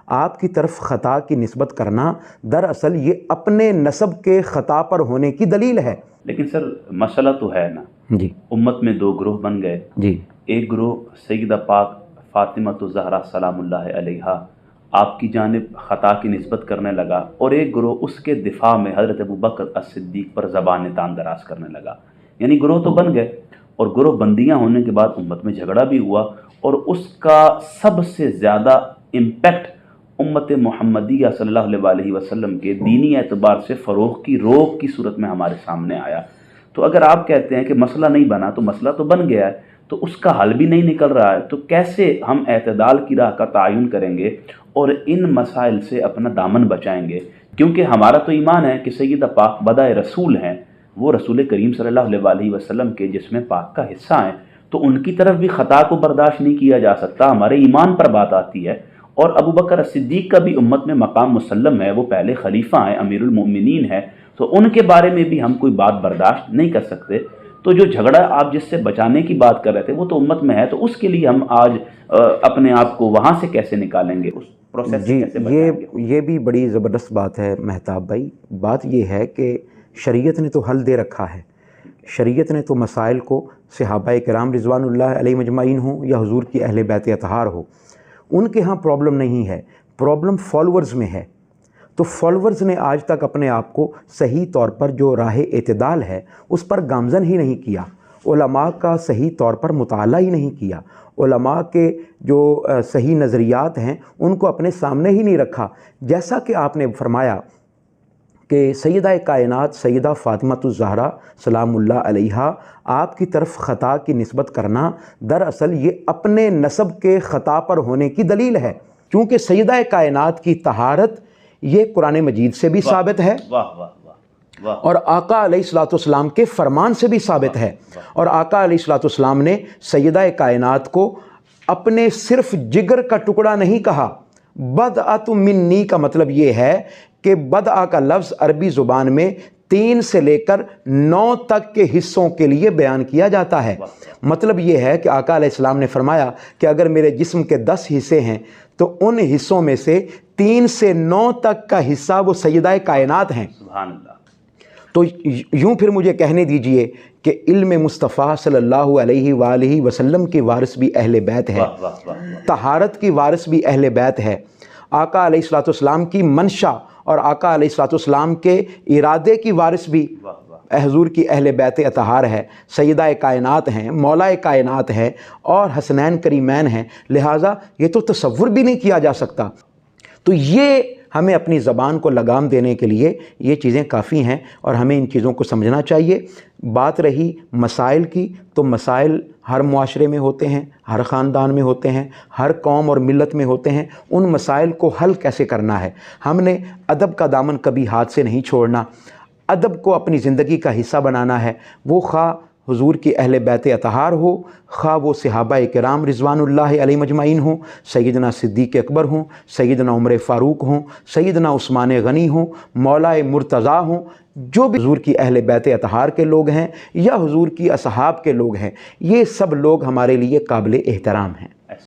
آپ کی طرف خطا کی نسبت کرنا دراصل یہ اپنے نسب کے خطا پر ہونے کی دلیل ہے۔ لیکن سر مسئلہ تو ہے نا جی امت میں دو گروہ بن گئے۔ جی ایک گروہ سیدہ پاک فاطمہ الزہرا سلام اللہ علیہا آپ کی جانب خطا کی نسبت کرنے لگا، اور ایک گروہ اس کے دفاع میں حضرت ابوبکر الصدیق پر زبان تان دراز کرنے لگا۔ یعنی گروہ تو بن گئے، اور گروہ بندیاں ہونے کے بعد امت میں جھگڑا بھی ہوا، اور اس کا سب سے زیادہ امپیکٹ امت محمدیہ صلی اللہ علیہ وسلم کے دینی اعتبار سے فروغ کی روک کی صورت میں ہمارے سامنے آیا۔ تو اگر آپ کہتے ہیں کہ مسئلہ نہیں بنا تو مسئلہ تو بن گیا ہے، تو اس کا حل بھی نہیں نکل رہا ہے، تو کیسے ہم اعتدال کی راہ کا تعین کریں گے اور ان مسائل سے اپنا دامن بچائیں گے؟ کیونکہ ہمارا تو ایمان ہے کہ سیدہ پاک بدائے رسول ہیں، وہ رسول کریم صلی اللہ علیہ وسلم کے جسم پاک کا حصہ ہیں، تو ان کی طرف بھی خطا کو برداشت نہیں کیا جا سکتا۔ ہمارے ایمان پر بات آتی ہے، اور ابوبکر صدیق کا بھی امت میں مقام مسلم ہے، وہ پہلے خلیفہ ہیں، امیر المؤمنین ہیں، تو ان کے بارے میں بھی ہم کوئی بات برداشت نہیں کر سکتے۔ تو جو جھگڑا آپ جس سے بچانے کی بات کر رہے تھے وہ تو امت میں ہے، تو اس کے لیے ہم آج اپنے آپ کو وہاں سے کیسے نکالیں گے، اس پروسیس سے کیسے بچائیں گے؟ یہ بھی بڑی زبردست بات ہے مہتاب بھائی۔ بات یہ ہے کہ شریعت نے تو حل دے رکھا ہے، شریعت نے تو مسائل کو صحابہ کرام رضوان اللہ علیہ مجمعین ہوں یا حضور کی اہل بیت اطہار ہو، ان کے ہاں پرابلم نہیں ہے، پرابلم فالورز میں ہے۔ تو فالورز نے آج تک اپنے آپ کو صحیح طور پر جو راہ اعتدال ہے اس پر گامزن ہی نہیں کیا، علماء کا صحیح طور پر مطالعہ ہی نہیں کیا، علماء کے جو صحیح نظریات ہیں ان کو اپنے سامنے ہی نہیں رکھا۔ جیسا کہ آپ نے فرمایا کہ سیدہ کائنات سیدہ فاطمہ الزہرا سلام اللہ علیہا آپ کی طرف خطا کی نسبت کرنا دراصل یہ اپنے نسب کے خطا پر ہونے کی دلیل ہے، کیونکہ سیدہ کائنات کی طہارت یہ قرآن مجید سے بھی ثابت ہے، اور آقا علیہ الصلوۃ والسلام کے فرمان سے بھی ثابت ہے۔ اور آقا علیہ الصلوۃ والسلام نے سیدہ کائنات کو اپنے صرف جگر کا ٹکڑا نہیں کہا۔ بدعۃ منی کا مطلب یہ ہے کہ بدع کا لفظ عربی زبان میں 3 سے لے کر 9 تک کے حصوں کے لیے بیان کیا جاتا ہے۔ مطلب یہ ہے کہ آقا علیہ السلام نے فرمایا کہ اگر میرے جسم کے 10 حصے ہیں تو ان حصوں میں سے 3 سے 9 تک کا حصہ وہ سیدہ کائنات ہیں۔ سبحان اللہ۔ تو یوں پھر مجھے کہنے دیجئے کہ علم مصطفیٰ صلی اللہ علیہ وآلہ وسلم کی وارث بھی اہل بیت ہے، طہارت کی وارث بھی اہل بیت ہے، آقا علیہ الصلوۃ والسلام کی منشا اور آقا علیہ الصلوۃ والسلام کے ارادے کی وارث بھی حضور کی اہل بیت اطہار ہے، سیدہ کائنات ہیں، مولا کائنات ہے، اور حسنین کریمین ہیں۔ لہٰذا یہ تو تصور بھی نہیں کیا جا سکتا۔ تو یہ ہمیں اپنی زبان کو لگام دینے کے لیے یہ چیزیں کافی ہیں، اور ہمیں ان چیزوں کو سمجھنا چاہیے۔ بات رہی مسائل کی، تو مسائل ہر معاشرے میں ہوتے ہیں، ہر خاندان میں ہوتے ہیں، ہر قوم اور ملت میں ہوتے ہیں۔ ان مسائل کو حل کیسے کرنا ہے، ہم نے ادب کا دامن کبھی ہاتھ سے نہیں چھوڑنا، ادب کو اپنی زندگی کا حصہ بنانا ہے، وہ خواہ حضور کی اہل بیت اطہار ہو، خواہ وہ صحابہ کرام رضوان اللہ علیہ مجمعین ہوں، سیدنا صدیق اکبر ہوں، سیدنا عمر فاروق ہوں، سیدنا عثمان غنی ہوں، مولا مرتضیٰ ہوں، جو بھی حضور کی اہل بیت اطہار کے لوگ ہیں یا حضور کی اصحاب کے لوگ ہیں، یہ سب لوگ ہمارے لیے قابل احترام ہیں۔